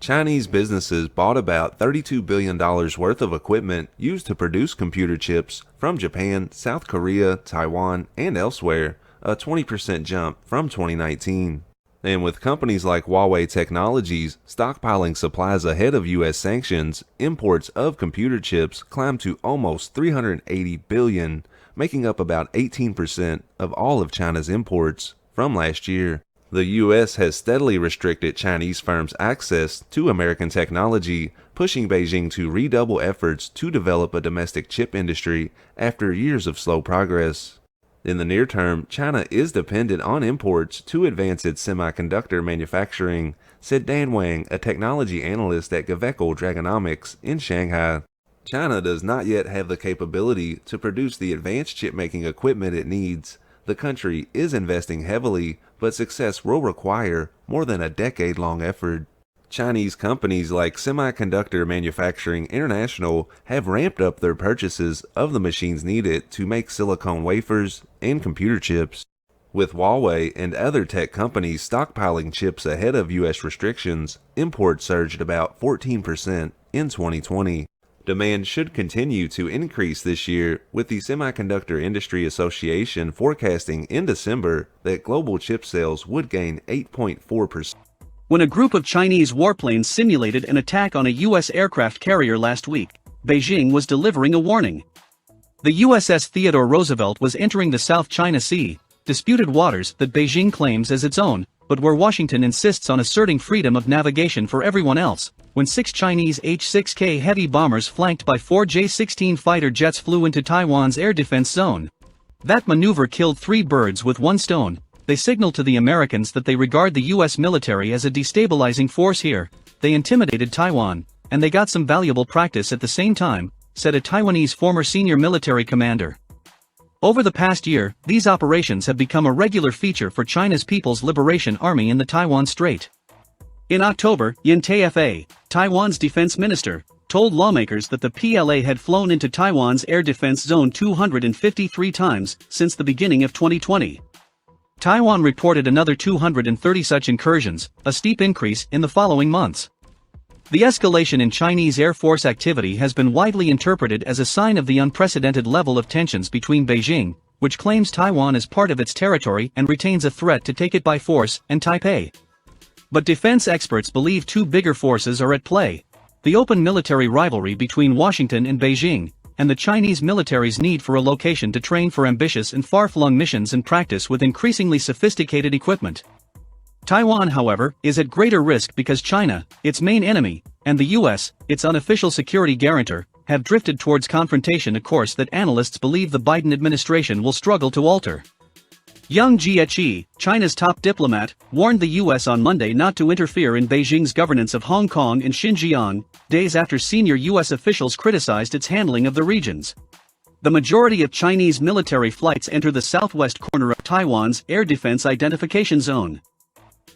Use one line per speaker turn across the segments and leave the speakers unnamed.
Chinese businesses bought about $32 billion worth of equipment used to produce computer chips from Japan, South Korea, Taiwan, and elsewhere, a 20% jump from 2019. And with companies like Huawei Technologies stockpiling supplies ahead of U.S. sanctions, imports of computer chips climbed to almost $380 billion, making up about 18% of all of China's imports from last year. The U.S. has steadily restricted Chinese firms' access to American technology, pushing Beijing to redouble efforts to develop a domestic chip industry after years of slow progress. In the near term, China is dependent on imports to advance its semiconductor manufacturing, said Dan Wang, a technology analyst at Gaveco Dragonomics in Shanghai. China does not yet have the capability to produce the advanced chip-making equipment it needs. The country is investing heavily, but success will require more than a decade-long effort. Chinese companies like Semiconductor Manufacturing International have ramped up their purchases of the machines needed to make silicone wafers and computer chips. With Huawei and other tech companies stockpiling chips ahead of U.S. restrictions, imports surged about 14% in 2020. Demand should continue to increase this year, with the Semiconductor Industry Association forecasting in December that global chip sales would gain 8.4%.
When a group of Chinese warplanes simulated an attack on a U.S. aircraft carrier last week, Beijing was delivering a warning. The USS Theodore Roosevelt was entering the South China Sea, disputed waters that Beijing claims as its own, but where Washington insists on asserting freedom of navigation for everyone else, when 6 Chinese H-6K heavy bombers flanked by 4 J-16 fighter jets flew into Taiwan's air defense zone. That maneuver killed 3 birds with 1 stone. They signaled to the Americans that they regard the U.S. military as a destabilizing force here. They intimidated Taiwan, and they got some valuable practice at the same time, said a Taiwanese former senior military commander. Over the past year, these operations have become a regular feature for China's People's Liberation Army in the Taiwan Strait. In October, Yin Taifa, Taiwan's defense minister, told lawmakers that the PLA had flown into Taiwan's air defense zone 253 times since the beginning of 2020. Taiwan reported another 230 such incursions, a steep increase in the following months. The escalation in Chinese Air Force activity has been widely interpreted as a sign of the unprecedented level of tensions between Beijing, which claims Taiwan as part of its territory and retains a threat to take it by force, and Taipei. But defense experts believe 2 bigger forces are at play: the open military rivalry between Washington and Beijing, and the Chinese military's need for a location to train for ambitious and far-flung missions and practice with increasingly sophisticated equipment. Taiwan, however, is at greater risk because China, its main enemy, and the U.S., its unofficial security guarantor, have drifted towards confrontation, a course that analysts believe the Biden administration will struggle to alter. Yang Jiechi, China's top diplomat, warned the U.S. on Monday not to interfere in Beijing's governance of Hong Kong and Xinjiang, days after senior U.S. officials criticized its handling of the regions. The majority of Chinese military flights enter the southwest corner of Taiwan's air defense identification zone.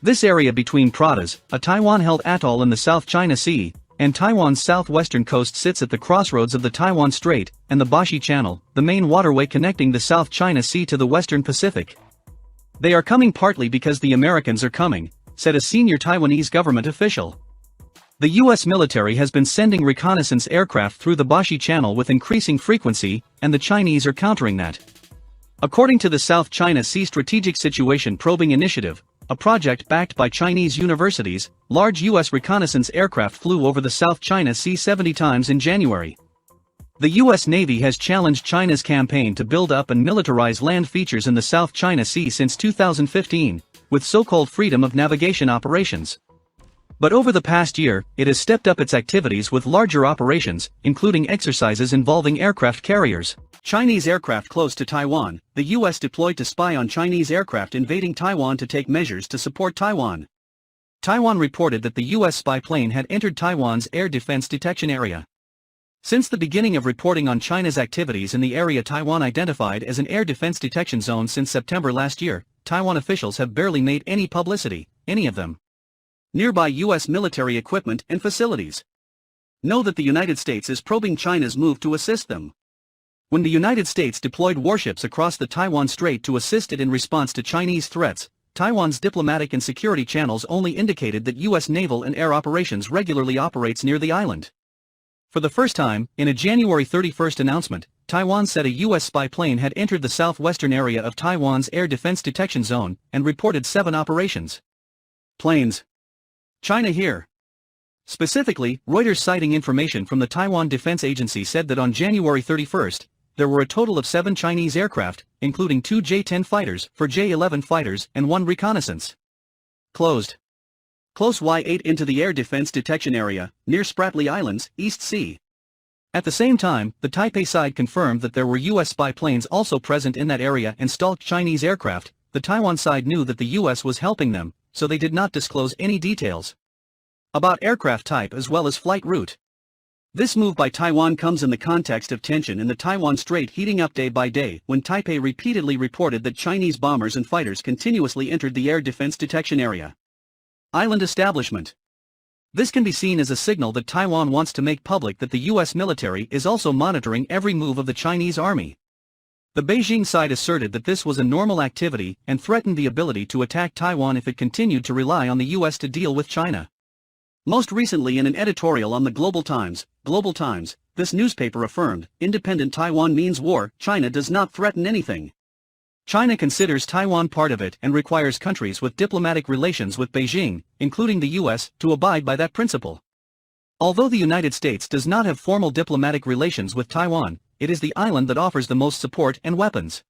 This area between Pratas, a Taiwan-held atoll in the South China Sea, and Taiwan's southwestern coast sits at the crossroads of the Taiwan Strait and the Bashi Channel, the main waterway connecting the South China Sea to the Western Pacific. They are coming partly because the Americans are coming, said a senior Taiwanese government official. The U.S. military has been sending reconnaissance aircraft through the Bashi Channel with increasing frequency, and the Chinese are countering that. According to the South China Sea Strategic Situation Probing Initiative, a project backed by Chinese universities, large U.S. reconnaissance aircraft flew over the South China Sea 70 times in January. The U.S. Navy has challenged China's campaign to build up and militarize land features in the South China Sea since 2015, with so-called freedom of navigation operations. But over the past year, it has stepped up its activities with larger operations, including exercises involving aircraft carriers. Chinese aircraft close to Taiwan, the U.S. deployed to spy on Chinese aircraft invading Taiwan to take measures to support Taiwan. Taiwan reported that the U.S. spy plane had entered Taiwan's air defense detection area. Since the beginning of reporting on China's activities in the area Taiwan identified as an air defense detection zone since September last year, Taiwan officials have barely made any publicity, any of them. Nearby U.S. military equipment and facilities. Know that the United States is probing China's move to assist them. When the United States deployed warships across the Taiwan Strait to assist it in response to Chinese threats, Taiwan's diplomatic and security channels only indicated that U.S. naval and air operations regularly operates near the island. For the first time, in a January 31st announcement, Taiwan said a U.S. spy plane had entered the southwestern area of Taiwan's air defense detection zone and reported 7 operations. Planes. China here. Specifically, Reuters citing information from the Taiwan Defense Agency said that on January 31st, there were a total of 7 Chinese aircraft, including 2 J-10 fighters, 4 J-11 fighters, and 1 reconnaissance. Close Y-8 into the air defense detection area, near Spratly Islands, East Sea. At the same time, the Taipei side confirmed that there were U.S. spy planes also present in that area and stalked Chinese aircraft. The Taiwan side knew that the U.S. was helping them, so they did not disclose any details about aircraft type as well as flight route. This move by Taiwan comes in the context of tension in the Taiwan Strait heating up day by day when Taipei repeatedly reported that Chinese bombers and fighters continuously entered the air defense detection area. Island establishment. This can be seen as a signal that Taiwan wants to make public that the U.S. military is also monitoring every move of the Chinese army. The Beijing side asserted that this was a normal activity and threatened the ability to attack Taiwan if it continued to rely on the U.S. to deal with China. Most recently in an editorial on the Global Times, this newspaper affirmed, independent Taiwan means war. China does not threaten anything. China considers Taiwan part of it and requires countries with diplomatic relations with Beijing, including the U.S., to abide by that principle. Although the United States does not have formal diplomatic relations with Taiwan, it is the island that offers the most support and weapons.